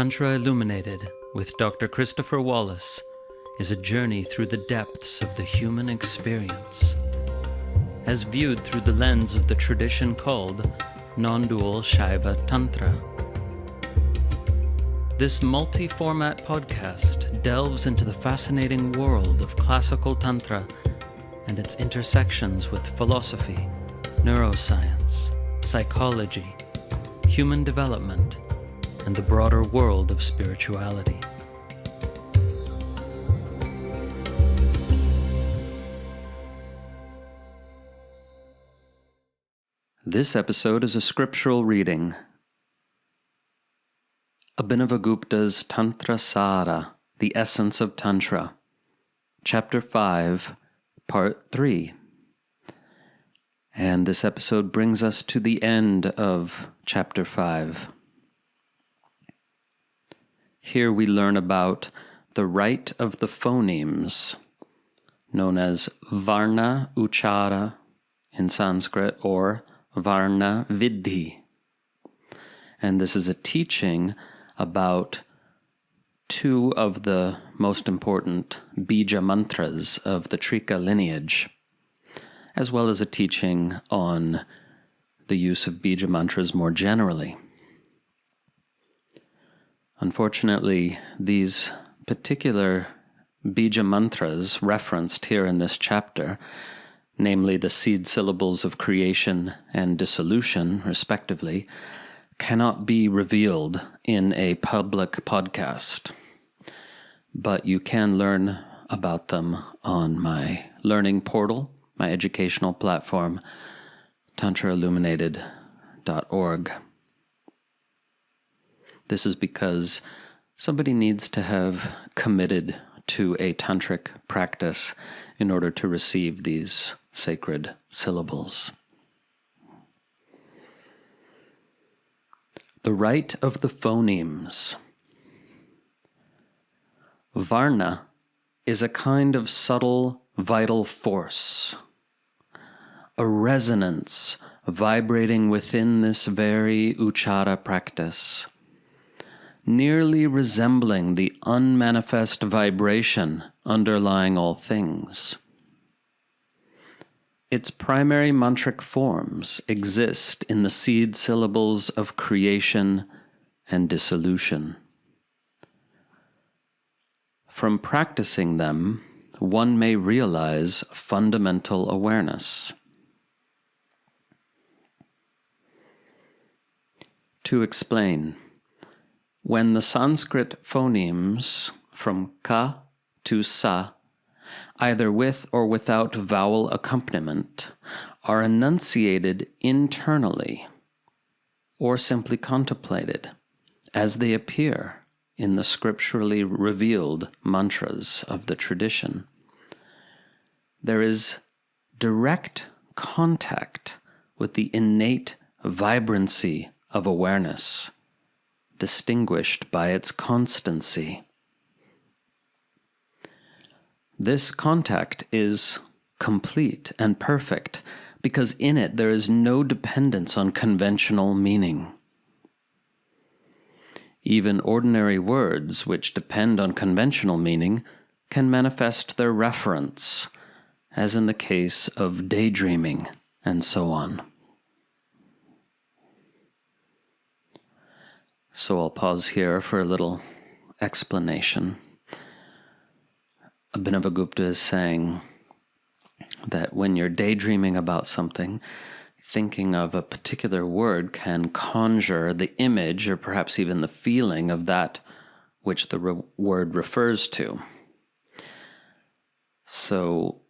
Tantra Illuminated with Dr. Christopher Wallace is a journey through the depths of the human experience, as viewed through the lens of the tradition called non-dual Shaiva Tantra. This multi-format podcast delves into the fascinating world of classical Tantra and its intersections with philosophy, neuroscience, psychology, human development, and the broader world of spirituality. This episode is a scriptural reading. Abhinavagupta's Tantrasāra, the Essence of Tantra, Chapter 5, Part 3. And this episode brings us to the end of Chapter 5. Here we learn about the rite of the phonemes, known as varṇa-uccāra in Sanskrit, or varṇa-vidhi. And this is a teaching about two of the most important bīja mantras of the Trika lineage, as well as a teaching on the use of bīja mantras more generally. Unfortunately, these particular bīja mantras referenced here in this chapter, namely the seed syllables of creation and dissolution, respectively, cannot be revealed in a public podcast. But you can learn about them on my learning portal, my educational platform, tantrailluminated.org. This is because somebody needs to have committed to a tantric practice in order to receive these sacred syllables. The rite of the phonemes. Varna is a kind of subtle, vital force, a resonance vibrating within this very uccāra practice, nearly resembling the unmanifest vibration underlying all things. Its primary mantric forms exist in the seed syllables of creation and dissolution. From practicing them, one may realize fundamental awareness. To explain, when the Sanskrit phonemes from ka to sa, either with or without vowel accompaniment, are enunciated internally or simply contemplated as they appear in the scripturally revealed mantras of the tradition, there is direct contact with the innate vibrancy of awareness, distinguished by its constancy. This contact is complete and perfect because in it there is no dependence on conventional meaning. Even ordinary words which depend on conventional meaning can manifest their reference, as in the case of daydreaming and so on. So I'll pause here for a little explanation. Abhinavagupta is saying that when you're daydreaming about something, thinking of a particular word can conjure the image or perhaps even the feeling of that which the word refers to. So,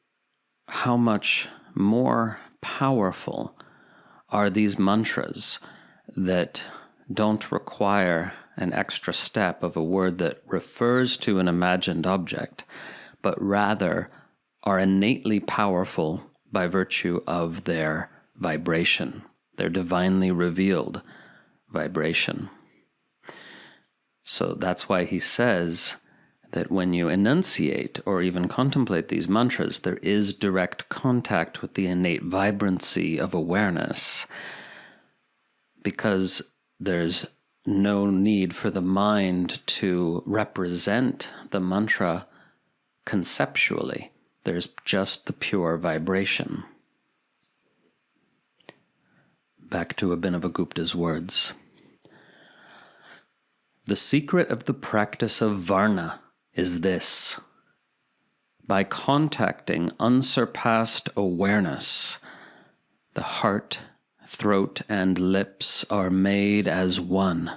how much more powerful are these mantras that don't require an extra step of a word that refers to an imagined object, but rather are innately powerful by virtue of their vibration, their divinely revealed vibration. So that's why he says that when you enunciate or even contemplate these mantras, there is direct contact with the innate vibrancy of awareness, because there's no need for the mind to represent the mantra conceptually. There's just the pure vibration. Back to Abhinavagupta's words. The secret of the practice of Varna is this. By contacting unsurpassed awareness, the heart, throat, and lips are made as one,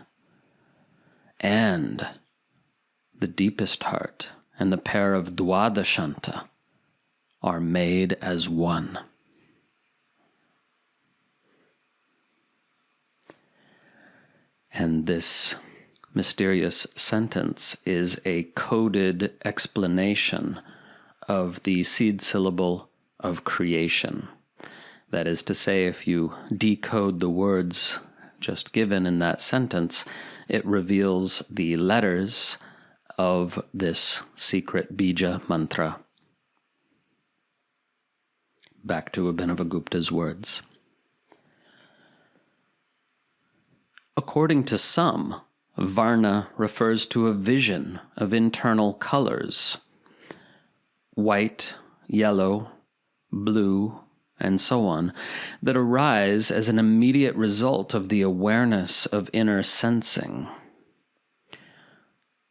and the deepest heart and the pair of Dwadashanta are made as one. And this mysterious sentence is a coded explanation of the seed syllable of creation. That is to say, if you decode the words just given in that sentence, it reveals the letters of this secret bīja mantra. Back to Abhinavagupta's words. According to some, Varna refers to a vision of internal colors, white, yellow, blue, and so on, that arise as an immediate result of the awareness of inner sensing.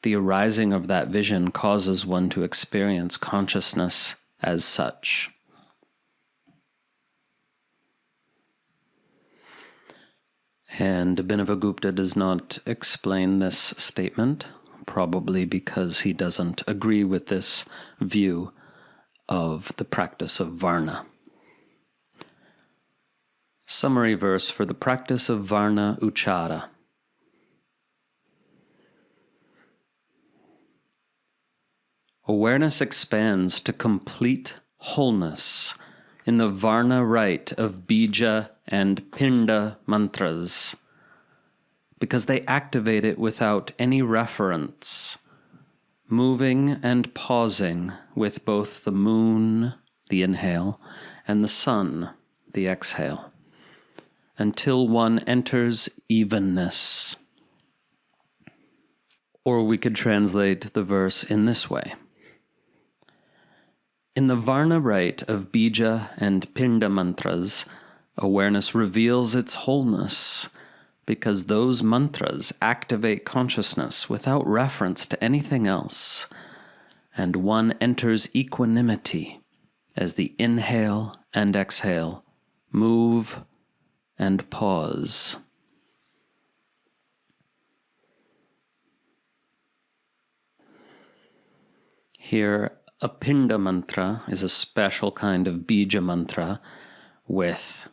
The arising of that vision causes one to experience consciousness as such. And Abhinavagupta does not explain this statement, probably because he doesn't agree with this view of the practice of Varna. Summary verse for the practice of varṇa-uccāra. Awareness expands to complete wholeness in the Varna rite of bīja and pinda mantras, because they activate it without any reference, moving and pausing with both the moon, the inhale, and the sun, the exhale, until one enters evenness. Or we could translate the verse in this way. In the Varna rite of bīja and pinda mantras, awareness reveals its wholeness, because those mantras activate consciousness without reference to anything else, and one enters equanimity as the inhale and exhale move and pause. Here, a pinda mantra is a special kind of bīja mantra with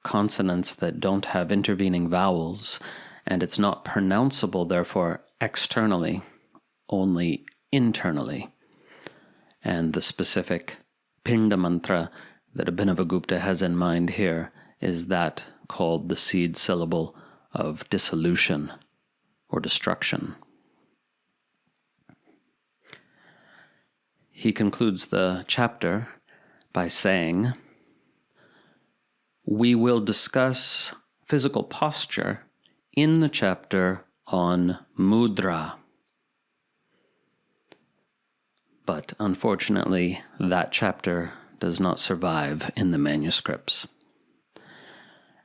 consonants that don't have intervening vowels, and it's not pronounceable, therefore, externally, only internally. And the specific pinda mantra that Abhinavagupta has in mind here is that called the seed syllable of dissolution or destruction. He concludes the chapter by saying, we will discuss physical posture in the chapter on mudra. But unfortunately, that chapter does not survive in the manuscripts.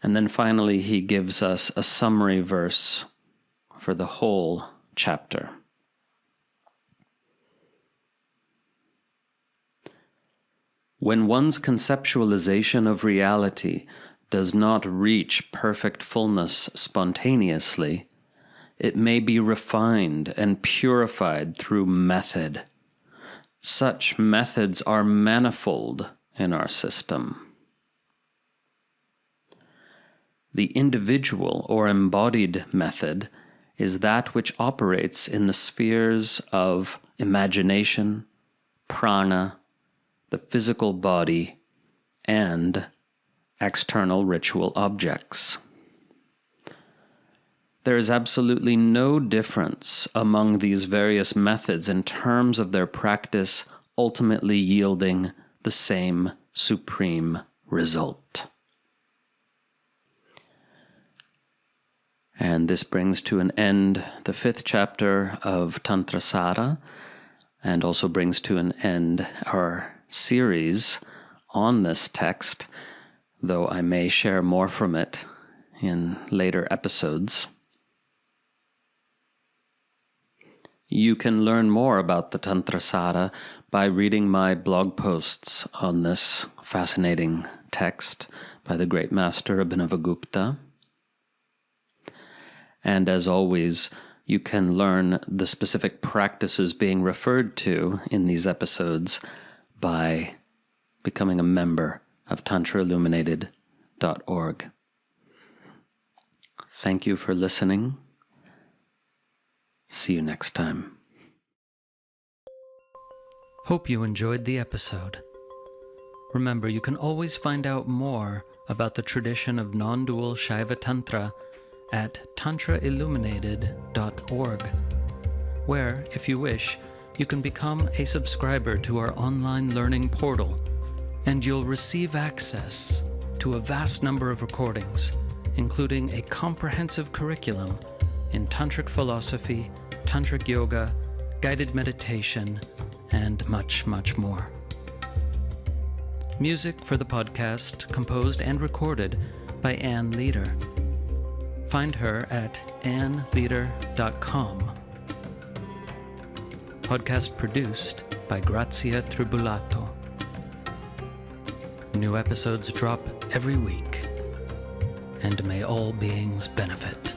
And then finally, he gives us a summary verse for the whole chapter. When one's conceptualization of reality does not reach perfect fullness spontaneously, it may be refined and purified through method. Such methods are manifold in our system. The individual or embodied method is that which operates in the spheres of imagination, prana, the physical body, and external ritual objects. There is absolutely no difference among these various methods in terms of their practice ultimately yielding the same supreme result. And And this brings to an end the 5th chapter of Tantrasāra, and also brings to an end our series on this text, though I may share more from it in later episodes. You can learn more about the Tantrasāra by reading my blog posts on this fascinating text by the great master Abhinavagupta. And as always, you can learn the specific practices being referred to in these episodes by becoming a member of TantraIlluminated.org. Thank you for listening. See you next time. Hope you enjoyed the episode. Remember, you can always find out more about the tradition of non-dual Shaiva Tantra at TantraIlluminated.org, where, if you wish, you can become a subscriber to our online learning portal, and you'll receive access to a vast number of recordings, including a comprehensive curriculum in tantric philosophy, tantric yoga, guided meditation, and much, much more. Music for the podcast composed and recorded by Ann Leader. Find her at annleader.com. Podcast produced by Grazia Tribulato. New episodes drop every week, and may all beings benefit.